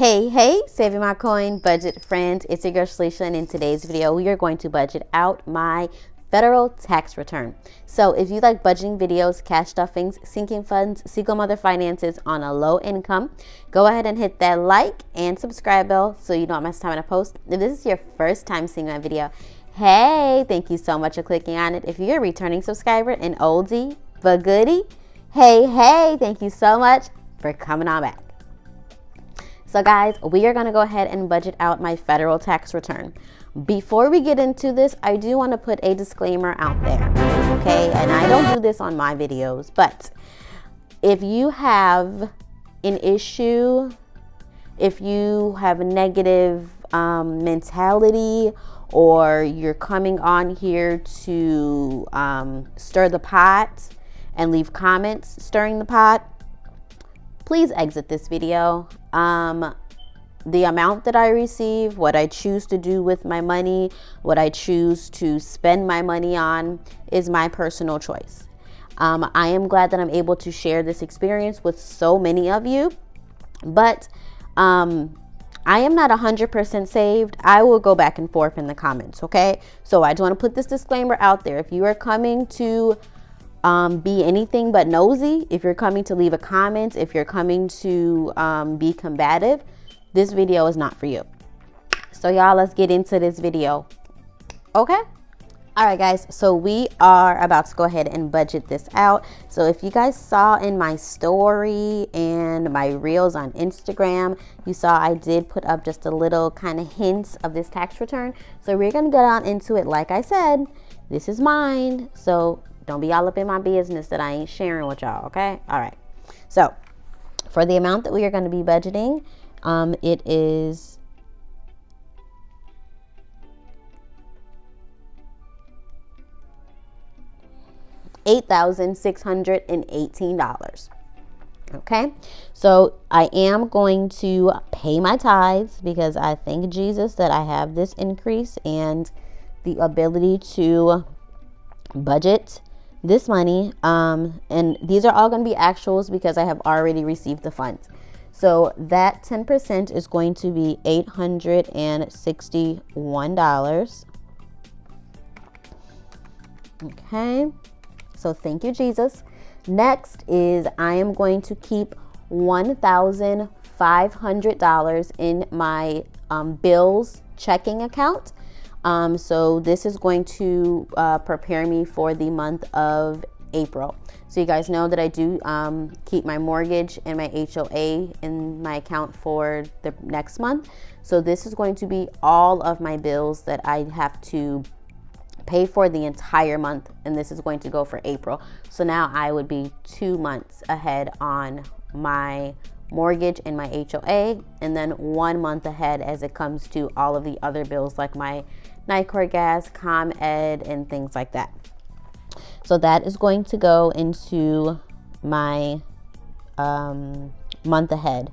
Hey, saving my coin budget friends, it's your girl Shalisha, and in today's video we are going to budget out my federal tax return. So if you like budgeting videos, cash stuffings, sinking funds, single mother finances on a low income, go ahead and hit that like and subscribe bell so you don't miss time when I post. If this is your first time seeing my video, hey, thank you so much for clicking on it. If you're a returning subscriber, an oldie but goodie, hey, thank you so much for coming on back. So guys, we are going to go ahead and budget out my federal tax return. Before we get into this, I do want to put a disclaimer out there, okay? And I don't do this on my videos, but if you have an issue, if you have a negative mentality, or you're coming on here to stir the pot and leave comments stirring the pot, please exit this video. The amount that I receive, what I choose to do with my money, what I choose to spend my money on is my personal choice. I am glad that I'm able to share this experience with so many of you, but I am not 100% saved. I will go back and forth in the comments, okay? So I just want to put this disclaimer out there. If you are coming to be anything but nosy, if you're coming to leave a comment, if you're coming to be combative, this video is not for you. So y'all, let's get into this video. Okay? All right, guys. So we are about to go ahead and budget this out. So if you guys saw in my story and my reels on Instagram, you saw I did put up just a little kind of hints of this tax return. So we're going to get on into it. Like I said, this is mine. So don't be all up in my business that I ain't sharing with y'all, okay? All right. So for the amount that we are going to be budgeting, it is $8,618. Okay, so I am going to pay my tithes because I thank Jesus that I have this increase and the ability to budget this money, and these are all going to be actuals because I have already received the funds. So that 10% is going to be $861. Okay, so thank you, Jesus. Next is I am going to keep $1,500 in my bills checking account. So this is going to prepare me for the month of April. So you guys know that I do keep my mortgage and my HOA in my account for the next month. So this is going to be all of my bills that I have to pay for the entire month, and this is going to go for April. So now I would be 2 months ahead on my mortgage and my HOA, and then 1 month ahead as it comes to all of the other bills like my NICOR gas, ComEd, and things like that. So that is going to go into my month ahead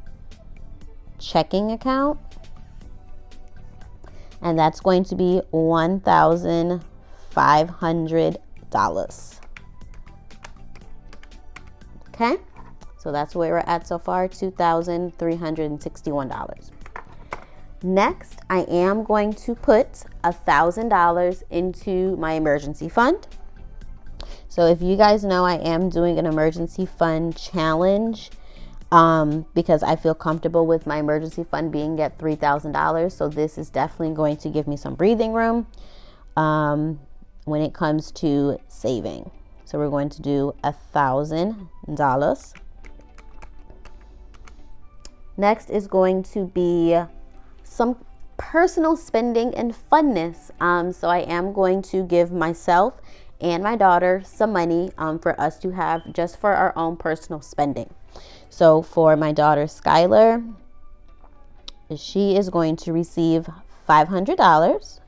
checking account, and that's going to be $1,500. Okay, so that's where we're at so far, $2,361. Next, I am going to put $1,000 into my emergency fund. So if you guys know, I am doing an emergency fund challenge because I feel comfortable with my emergency fund being at $3,000. So this is definitely going to give me some breathing room when it comes to saving. So we're going to do $1,000. Next is going to be some personal spending and funness. So I am going to give myself and my daughter some money for us to have just for our own personal spending. So for my daughter Skylar, she is going to receive $500.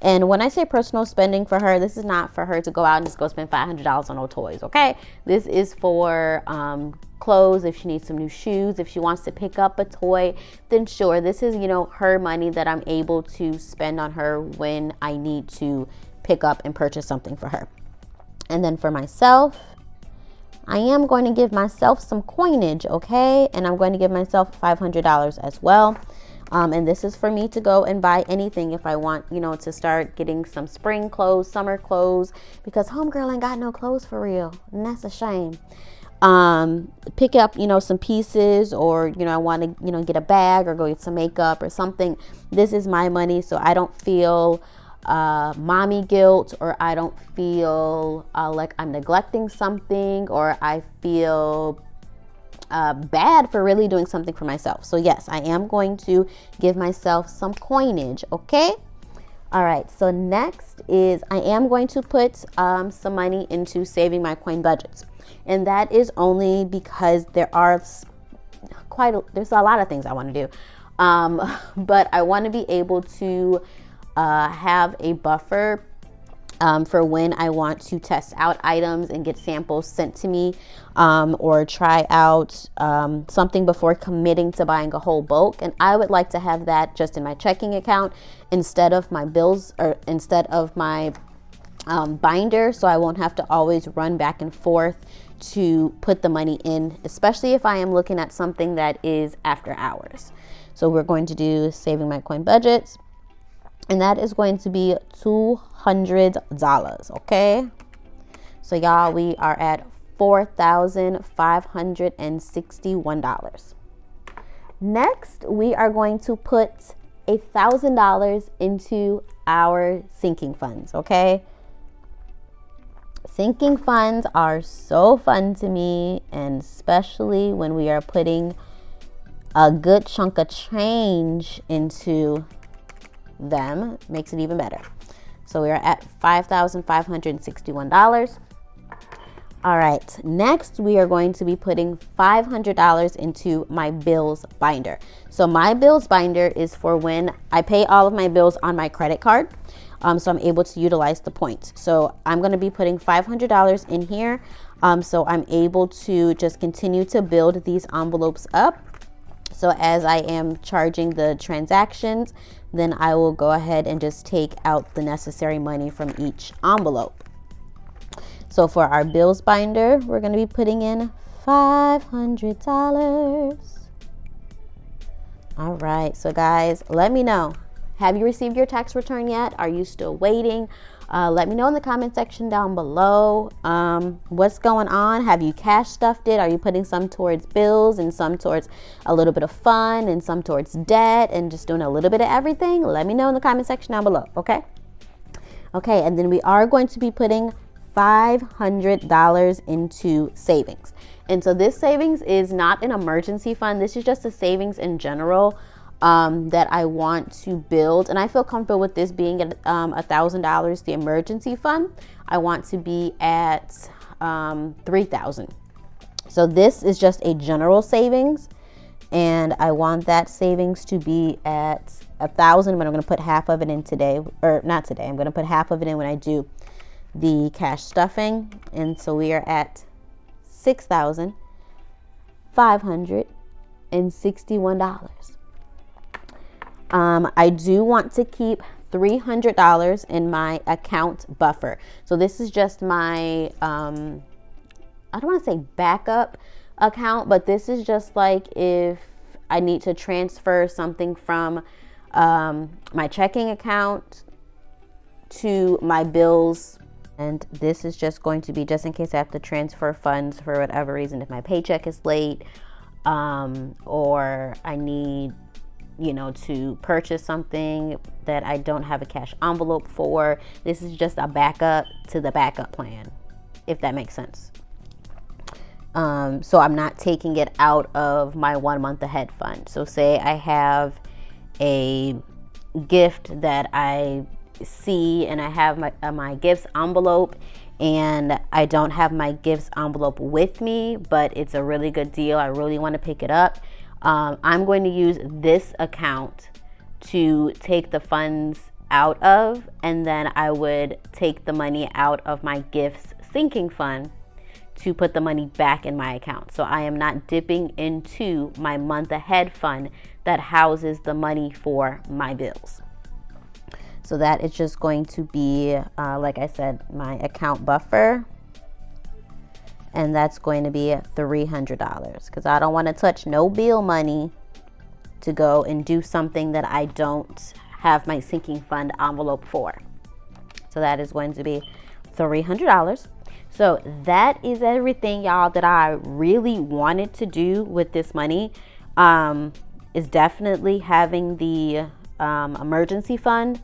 And when I say personal spending for her, this is not for her to go out and just go spend $500 on no toys, okay? This is for clothes, if she needs some new shoes, if she wants to pick up a toy, then sure, this is, her money that I'm able to spend on her when I need to pick up and purchase something for her. And then for myself, I am going to give myself some coinage, okay? And I'm going to give myself $500 as well. And this is for me to go and buy anything if I want, you know, to start getting some spring clothes, summer clothes, because homegirl ain't got no clothes for real. And that's a shame. Pick up, you know, some pieces, or, you know, I want to, you know, get a bag or go get some makeup or something. This is my money, so I don't feel mommy guilt, or I don't feel like I'm neglecting something, or I feel bad for really doing something for myself. So yes, I am going to give myself some coinage, okay? All right, so next is I am going to put some money into saving my coin budgets. And that is only because there's a lot of things I want to do. But I want to be able to have a buffer for when I want to test out items and get samples sent to me, or try out something before committing to buying a whole bulk. And I would like to have that just in my checking account instead of my bills, or instead of my binder, so I won't have to always run back and forth to put the money in, especially if I am looking at something that is after hours. So we're going to do saving my coin budgets, and that is going to be $200, okay? So y'all, we are at $4,561. Next, we are going to put $1,000 into our sinking funds, okay? Sinking funds are so fun to me, and especially when we are putting a good chunk of change into them, makes it even better. So we are at $5,561. All right, next we are going to be putting $500 into my bills binder. So my bills binder is for when I pay all of my bills on my credit card. So I'm able to utilize the points. So I'm going to be putting $500 in here. So I'm able to just continue to build these envelopes up. So as I am charging the transactions, then I will go ahead and just take out the necessary money from each envelope. So for our bills binder, we're going to be putting in $500. All right. So guys, let me know. Have you received your tax return yet? Are you still waiting? Let me know in the comment section down below. What's going on? Have you cash stuffed it? Are you putting some towards bills and some towards a little bit of fun and some towards debt and just doing a little bit of everything? Let me know in the comment section down below, okay? Okay, and then we are going to be putting $500 into savings. And so this savings is not an emergency fund. This is just a savings in general that I want to build. And I feel comfortable with this being at $1,000, the emergency fund. I want to be at $3,000. So this is just a general savings. And I want that savings to be at $1,000, but I'm going to put half of it in today, or not today. I'm going to put half of it in when I do the cash stuffing. And so we are at $6,561. I do want to keep $300 in my account buffer. So this is just my, I don't want to say backup account, but this is just like if I need to transfer something from my checking account to my bills. And this is just going to be just in case I have to transfer funds for whatever reason, if my paycheck is late, or I need, you know, to purchase something that I don't have a cash envelope for. This is just a backup to the backup plan, if that makes sense. So I'm not taking it out of my 1 month ahead fund. So say I have a gift that I see and I have my gifts envelope, and I don't have my gifts envelope with me, but it's a really good deal. I really want to pick it up. I'm going to use this account to take the funds out of, and then I would take the money out of my gifts sinking fund to put the money back in my account. So I am not dipping into my month ahead fund that houses the money for my bills. So that is just going to be, like I said, my account buffer. and that's going to be $300 because I don't want to touch no bill money to go and do something that I don't have my sinking fund envelope for. So that is going to be $300. So that is everything, y'all, that I really wanted to do with this money. Is definitely having the emergency fund,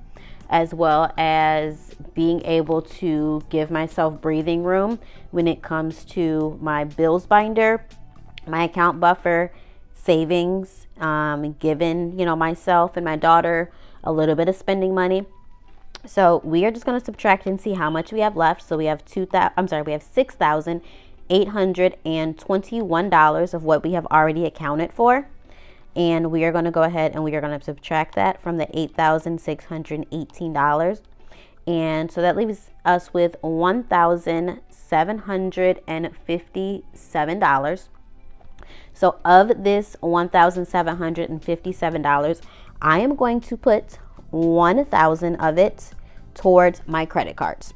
as well as being able to give myself breathing room when it comes to my bills binder, my account buffer, savings, giving, myself and my daughter a little bit of spending money. So we are just going to subtract and see how much we have left. So we have $6,821 of what we have already accounted for. And we are going to go ahead and we are going to subtract that from the $8,618. And so that leaves us with $1,757. So of this $1,757, I am going to put 1,000 of it towards my credit cards.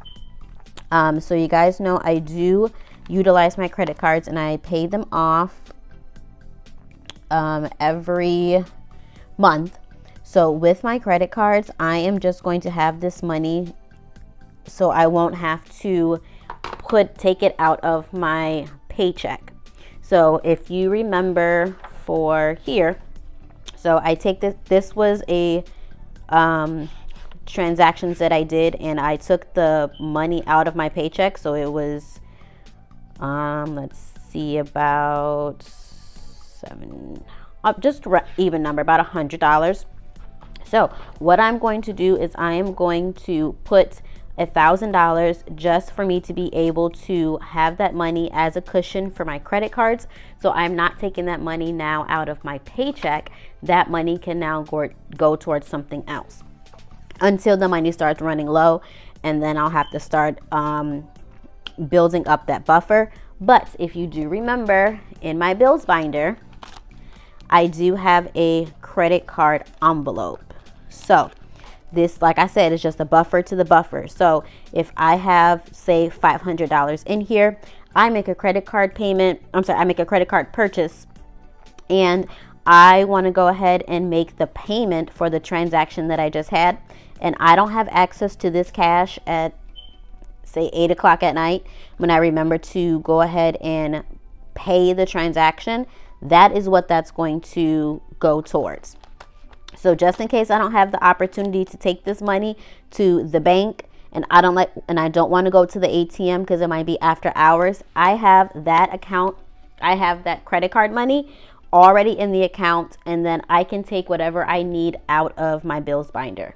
So you guys know I do utilize my credit cards and I pay them off every month. So with my credit cards, I am just going to have this money so I won't have to take it out of my paycheck. So if you remember for here, so I take this was a transactions that I did, and I took the money out of my paycheck. So it was let's see, about even number, about $100. So what I'm going to do is I am going to put $1,000 just for me to be able to have that money as a cushion for my credit cards. So I'm not taking that money now out of my paycheck. That money can now go towards something else until the money starts running low, and then I'll have to start building up that buffer. But if you do remember, in my bills binder, I do have a credit card envelope. So this, like I said, is just a buffer to the buffer. So if I have, say, $500 in here, I make a credit card payment. I make a credit card purchase, and I want to go ahead and make the payment for the transaction that I just had. And I don't have access to this cash at, say, 8 o'clock at night when I remember to go ahead and pay the transaction. That is what that's going to go towards. So just in case I don't have the opportunity to take this money to the bank, and I don't want to go to the ATM because it might be after hours, I have that account, I have that credit card money already in the account, and then I can take whatever I need out of my bills binder.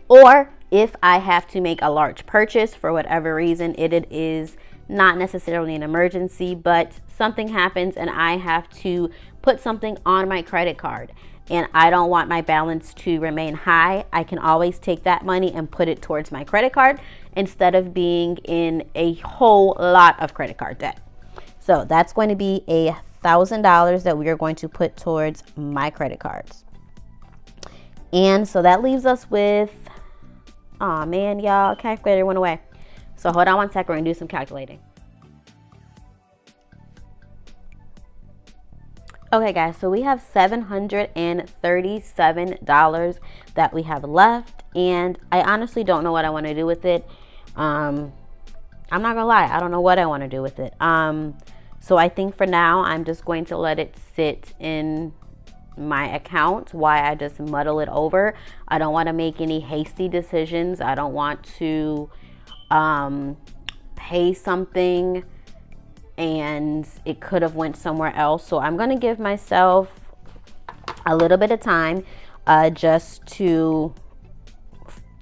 Or if I have to make a large purchase for whatever reason, it is not necessarily an emergency, but something happens and I have to put something on my credit card and I don't want my balance to remain high, I can always take that money and put it towards my credit card instead of being in a whole lot of credit card debt. So that's going to be $1,000 that we are going to put towards my credit cards. And so that leaves us with, oh man, y'all, calculator went away. So hold on one second, we're gonna do some calculating. Okay guys, so we have $737 that we have left, and I honestly don't know what I want to do with it. I'm not gonna lie, I don't know what I want to do with it. So I think for now I'm just going to let it sit in my account while I just muddle it over. I don't want to make any hasty decisions. I don't want to pay something and it could have went somewhere else. So I'm going to give myself a little bit of time just to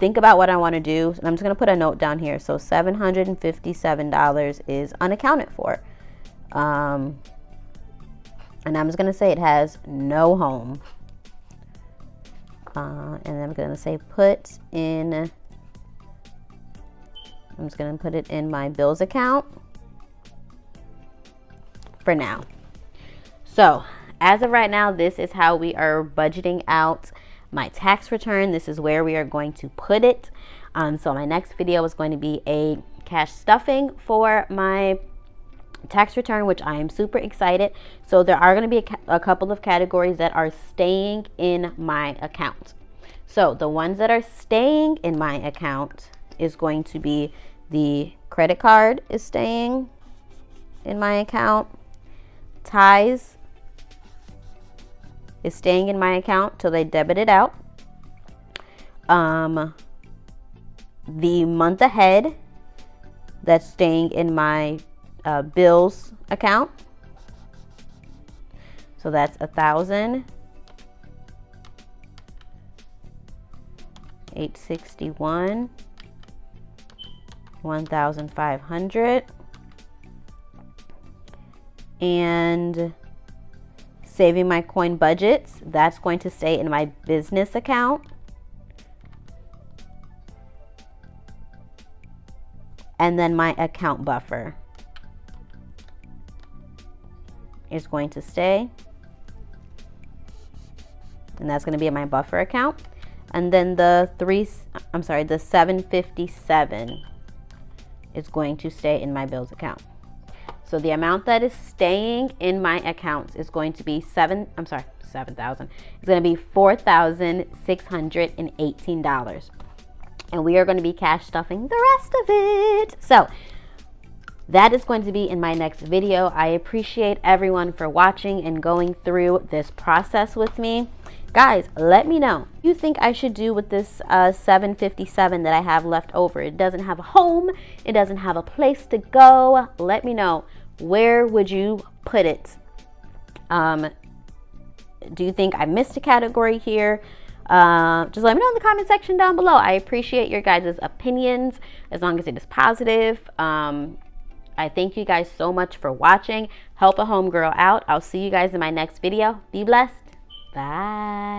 think about what I want to do. And I'm just going to put a note down here. So $757 is unaccounted for. And I'm just going to say it has no home. And I'm going to say I'm just going to put it in my bills account for now. So as of right now, this is how we are budgeting out my tax return. This is where we are going to put it. So my next video is going to be a cash stuffing for my tax return, which I am super excited. So there are going to be a couple of categories that are staying in my account. So the ones that are staying in my account is going to be the credit card is staying in my account. Ties is staying in my account till they debit it out. The month ahead, that's staying in my bills account. So that's 1,000. 861. 1,500. And saving my coin budgets, that's going to stay in my business account. And then my account buffer is going to stay. And that's going to be in my buffer account. And then the 757 is going to stay in my bills account. So the amount that is staying in my accounts is going to be $7,000. It's going to be $4,618. And we are going to be cash stuffing the rest of it. So that is going to be in my next video. I appreciate everyone for watching and going through this process with me. Guys, let me know what you think I should do with this 757 that I have left over. It doesn't have a home. It doesn't have a place to go. Let me know. Where would you put it? Do you think I missed a category here? Just let me know in the comment section down below. I appreciate your guys' opinions as long as it is positive. I thank you guys so much for watching. Help a homegirl out. I'll see you guys in my next video. Be blessed. Bye.